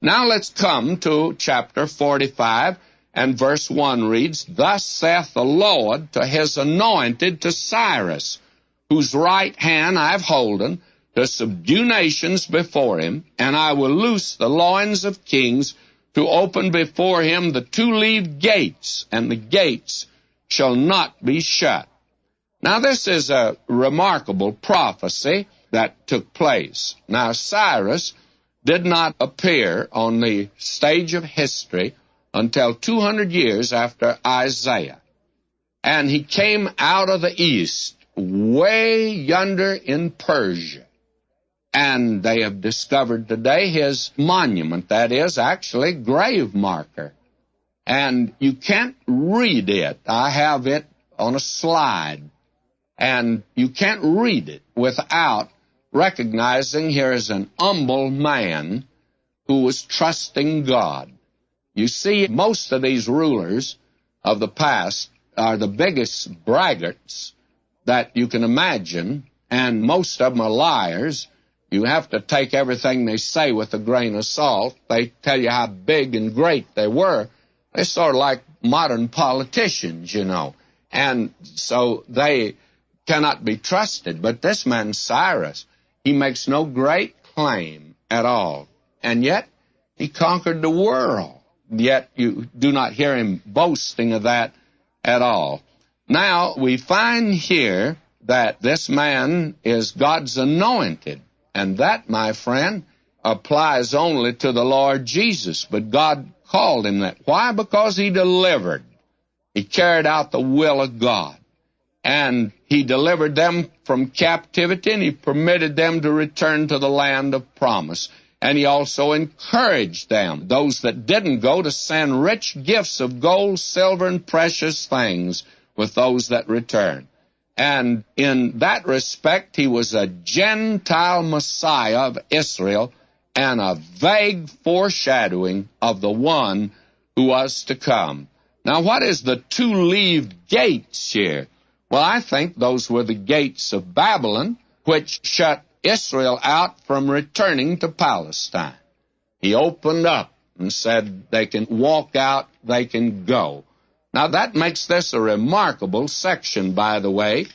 Now let's come to chapter 45, and verse 1 reads, Thus saith the Lord to his anointed, to Cyrus, whose right hand I have holden, to subdue nations before him, and I will loose the loins of kings, to open before him the two-leaved gates, and the gates shall not be shut. Now this is a remarkable prophecy that took place. Now Cyrus did not appear on the stage of history until 200 years after Isaiah. And he came out of the east, way yonder in Persia. And they have discovered today his monument, that is, actually grave marker. And you can't read it. I have it on a slide. And you can't read it without recognizing here is an humble man who was trusting God. You see, most of these rulers of the past are the biggest braggarts that you can imagine, and most of them are liars. You have to take everything they say with a grain of salt. They tell you how big and great they were. They're sort of like modern politicians, you know. And so they cannot be trusted. But this man, Cyrus, he makes no great claim at all. And yet, he conquered the world. Yet you do not hear him boasting of that at all. Now, we find here that this man is God's anointed. And that, my friend, applies only to the Lord Jesus. But God called him that. Why? Because he delivered. He carried out the will of God. And he delivered them from captivity, and he permitted them to return to the land of promise. And he also encouraged them, those that didn't go, to send rich gifts of gold, silver, and precious things with those that returned. And in that respect, he was a Gentile Messiah of Israel and a vague foreshadowing of the one who was to come. Now, what is the two-leaved gates here? Well, I think those were the gates of Babylon, which shut Israel out from returning to Palestine. He opened up and said they can walk out, they can go. Now, that makes this a remarkable section, by the way.